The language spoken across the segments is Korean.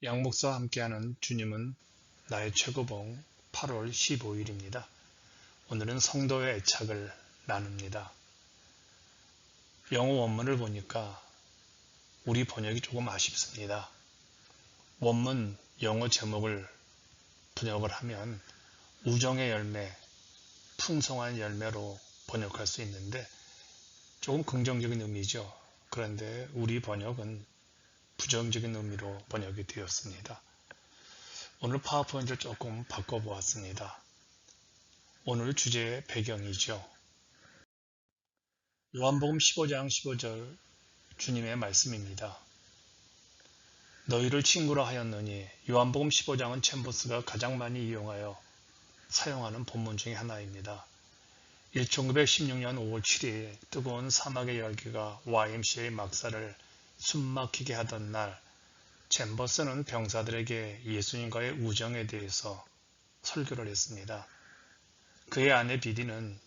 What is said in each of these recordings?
양 목사와 함께하는 주님은 나의 최고봉 8월 15일입니다. 오늘은 성도의 애착을 나눕니다. 영어 원문을 보니까 우리 번역이 조금 아쉽습니다. 원문 영어 제목을 번역을 하면 우정의 열매, 풍성한 열매로 번역할 수 있는데 조금 긍정적인 의미죠. 그런데 우리 번역은 부정적인 의미로 번역이 되었습니다. 오늘 파워포인트를 조금 바꿔보았습니다. 오늘 주제의 배경이죠. 요한복음 15장 15절 주님의 말씀입니다. 너희를 친구라 하였느니 요한복음 15장은 챔버스가 가장 많이 이용하여 사용하는 본문 중에 하나입니다. 1916년 5월 7일 뜨거운 사막의 열기가 YMCA 막사를 숨막히게 하던 날 챔버스는 병사들에게 예수님과의 우정에 대해서 설교를 했습니다. 그의 아내 비디는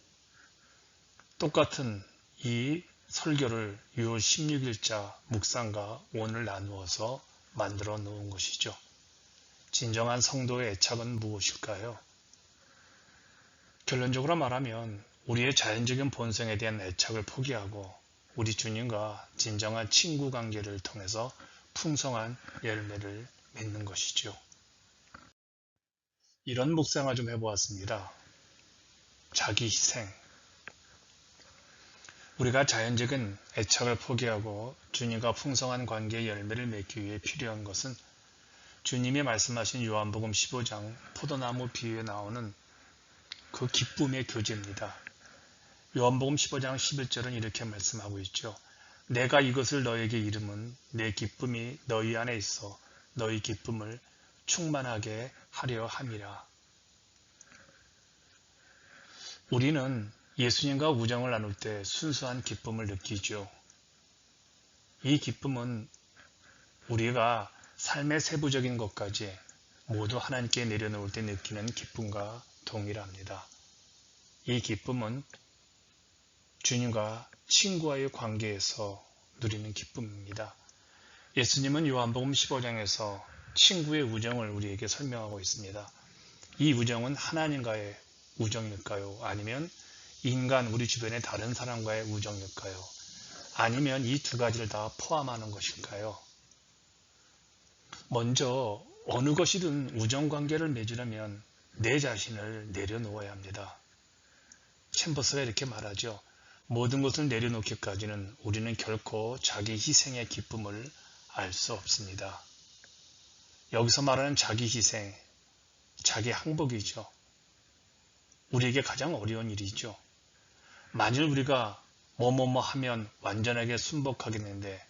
똑같은 이 설교를 6월 16일자 묵상과 오늘 나누어서 만들어 놓은 것이죠. 진정한 성도의 애착은 무엇일까요? 결론적으로 말하면 우리의 자연적인 본성에 대한 애착을 포기하고 우리 주님과 진정한 친구 관계를 통해서 풍성한 열매를 맺는 것이죠. 이런 묵상을 좀 해보았습니다. 자기 희생. 우리가 자연적인 애착을 포기하고 주님과 풍성한 관계의 열매를 맺기 위해 필요한 것은 주님이 말씀하신 요한복음 15장 포도나무 비유에 나오는 그 기쁨의 교제입니다. 요한복음 15장 11절은 이렇게 말씀하고 있죠. 내가 이것을 너에게 이름은 내 기쁨이 너희 안에 있어 너희 기쁨을 충만하게 하려 함이라. 우리는 예수님과 우정을 나눌 때 순수한 기쁨을 느끼죠. 이 기쁨은 우리가 삶의 세부적인 것까지 모두 하나님께 내려놓을 때 느끼는 기쁨과 동일합니다. 이 기쁨은 주님과 친구와의 관계에서 누리는 기쁨입니다. 예수님은 요한복음 15장에서 친구의 우정을 우리에게 설명하고 있습니다. 이 우정은 하나님과의 우정일까요? 아니면 인간 우리 주변의 다른 사람과의 우정일까요? 아니면 이 두 가지를 다 포함하는 것일까요? 먼저 어느 것이든 우정관계를 맺으려면 내 자신을 내려놓아야 합니다. 챔버스가 이렇게 말하죠. 모든 것을 내려놓기까지는 우리는 결코 자기 희생의 기쁨을 알 수 없습니다. 여기서 말하는 자기 희생, 자기 항복이죠. 우리에게 가장 어려운 일이죠. 만일 우리가 뭐뭐뭐 하면 완전하게 순복하겠는데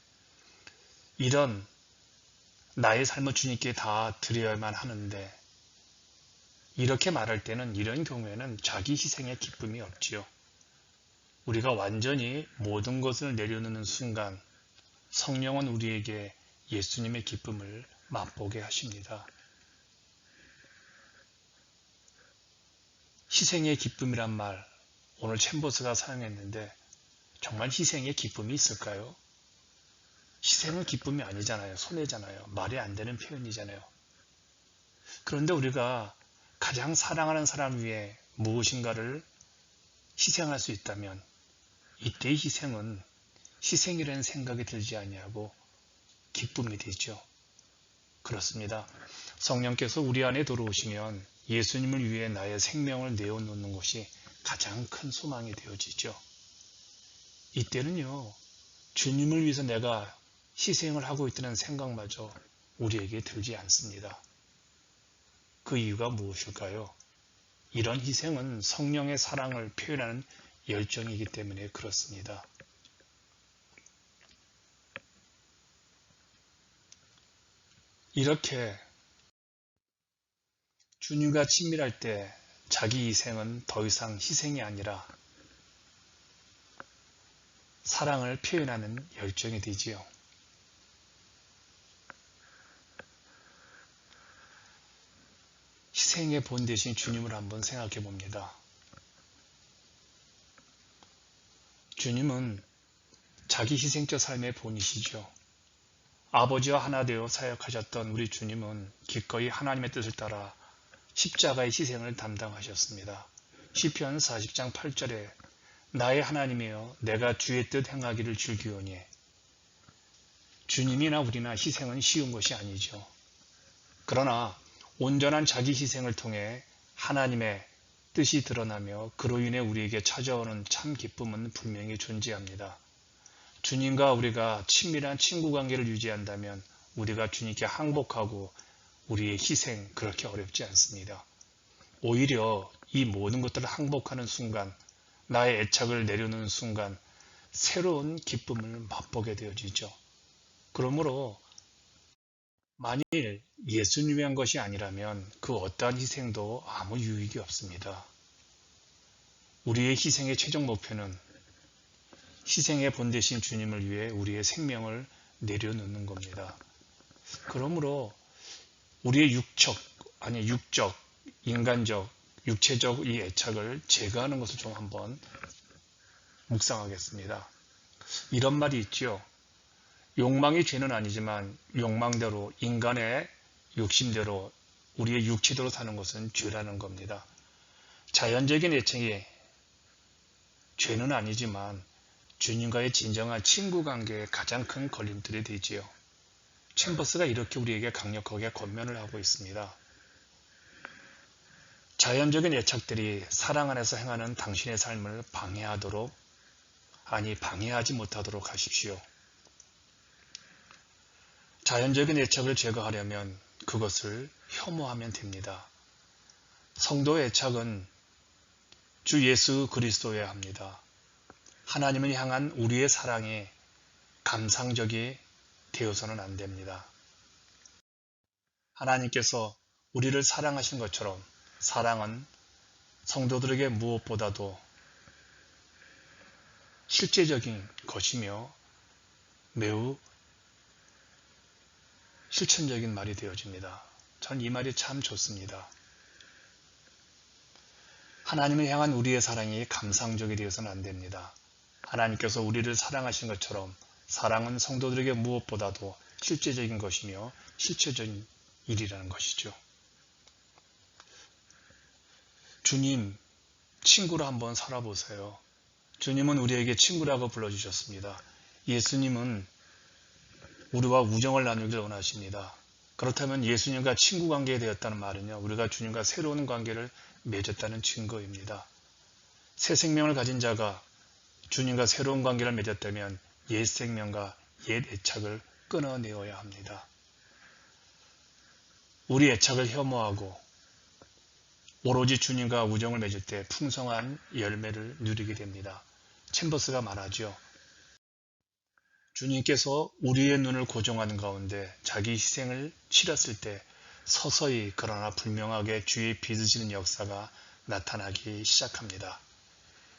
이런 나의 삶을 주님께 다 드려야만 하는데 이렇게 말할 때는 이런 경우에는 자기 희생의 기쁨이 없지요. 우리가 완전히 모든 것을 내려놓는 순간 성령은 우리에게 예수님의 기쁨을 맛보게 하십니다. 희생의 기쁨이란 말 오늘 챔버스가 사용했는데 정말 희생의 기쁨이 있을까요? 희생은 기쁨이 아니잖아요. 손해잖아요. 말이 안 되는 표현이잖아요. 그런데 우리가 가장 사랑하는 사람 위해 무엇인가를 희생할 수 있다면 이때의 희생은 희생이라는 생각이 들지 아니하고 기쁨이 되죠. 그렇습니다. 성령께서 우리 안에 들어오시면 예수님을 위해 나의 생명을 내어놓는 것이 가장 큰 소망이 되어지죠. 이때는요, 주님을 위해서 내가 희생을 하고 있다는 생각마저 우리에게 들지 않습니다. 그 이유가 무엇일까요? 이런 희생은 성령의 사랑을 표현하는 열정이기 때문에 그렇습니다. 이렇게 주님과 친밀할 때 자기 희생은 더 이상 희생이 아니라 사랑을 표현하는 열정이 되지요. 희생의 본 대신 주님을 한번 생각해 봅니다. 주님은 자기 희생적 삶의 본이시죠. 아버지와 하나 되어 사역하셨던 우리 주님은 기꺼이 하나님의 뜻을 따라 십자가의 희생을 담당하셨습니다. 시편 40장 8절에 나의 하나님이여 내가 주의 뜻 행하기를 즐기오니. 주님이나 우리나 희생은 쉬운 것이 아니죠. 그러나 온전한 자기 희생을 통해 하나님의 뜻이 드러나며 그로 인해 우리에게 찾아오는 참 기쁨은 분명히 존재합니다. 주님과 우리가 친밀한 친구 관계를 유지한다면 우리가 주님께 항복하고 우리의 희생 그렇게 어렵지 않습니다. 오히려 이 모든 것들을 항복하는 순간, 나의 애착을 내려놓는 순간 새로운 기쁨을 맛보게 되어지죠. 그러므로 만일 예수님이 한 것이 아니라면 그 어떠한 희생도 아무 유익이 없습니다. 우리의 희생의 최종 목표는 희생의 본되신 주님을 위해 우리의 생명을 내려놓는 겁니다. 그러므로 우리의 육적, 인간적, 육체적 이 애착을 제거하는 것을 좀 한번 묵상하겠습니다. 이런 말이 있죠. 욕망이 죄는 아니지만 욕망대로, 인간의 욕심대로, 우리의 육체대로 사는 것은 죄라는 겁니다. 자연적인 애착이 죄는 아니지만 주님과의 진정한 친구 관계에 가장 큰 걸림돌이 되지요. 챔버스가 이렇게 우리에게 강력하게 권면을 하고 있습니다. 자연적인 애착들이 사랑 안에서 행하는 당신의 삶을 방해하지 못하도록 하십시오. 자연적인 애착을 제거하려면 그것을 혐오하면 됩니다. 성도의 애착은 주 예수 그리스도여야 합니다. 하나님을 향한 우리의 사랑이 감상적이 되어서는 안 됩니다. 하나님께서 우리를 사랑하신 것처럼 사랑은 성도들에게 무엇보다도 실제적인 것이며 매우 실천적인 말이 되어집니다. 전 이 말이 참 좋습니다. 하나님을 향한 우리의 사랑이 감상적이 되어서는 안 됩니다. 하나님께서 우리를 사랑하신 것처럼 사랑은 성도들에게 무엇보다도 실제적인 것이며 실체적인 일이라는 것이죠. 주님, 친구로 한번 살아보세요. 주님은 우리에게 친구라고 불러주셨습니다. 예수님은 우리와 우정을 나누길 원하십니다. 그렇다면 예수님과 친구 관계에 되었다는 말은요, 우리가 주님과 새로운 관계를 맺었다는 증거입니다. 새 생명을 가진 자가 주님과 새로운 관계를 맺었다면 옛 생명과 옛 애착을 끊어내어야 합니다. 우리 애착을 혐오하고 오로지 주님과 우정을 맺을 때 풍성한 열매를 누리게 됩니다. 챔버스가 말하죠. 주님께서 우리의 눈을 고정하는 가운데 자기 희생을 치렀을 때 서서히 그러나 분명하게 주의 빚으시는 역사가 나타나기 시작합니다.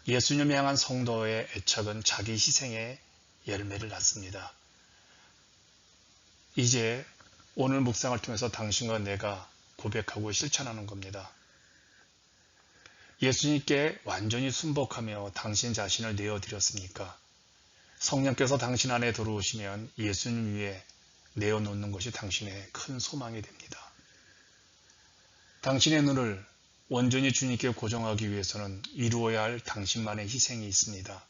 예수님 향한 성도의 애착은 자기 희생의 열매를 낳습니다. 이제 오늘 묵상을 통해서 당신과 내가 고백하고 실천하는 겁니다. 예수님께 완전히 순복하며 당신 자신을 내어드렸습니까? 성령께서 당신 안에 들어오시면 예수님 위에 내어놓는 것이 당신의 큰 소망이 됩니다. 당신의 눈을 온전히 주님께 고정하기 위해서는 이루어야 할 당신만의 희생이 있습니다.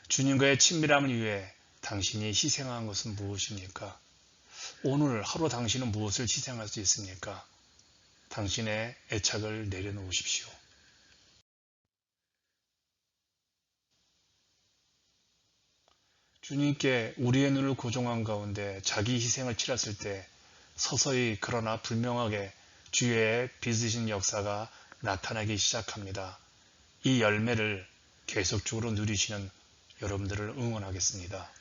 주님과의 친밀함을 위해 당신이 희생한 것은 무엇입니까? 오늘 하루 당신은 무엇을 희생할 수 있습니까? 당신의 애착을 내려놓으십시오. 주님께 우리의 눈을 고정한 가운데 자기 희생을 치렀을 때 서서히 그러나 분명하게 주의 빚으신 역사가 나타나기 시작합니다. 이 열매를 계속적으로 누리시는 여러분들을 응원하겠습니다.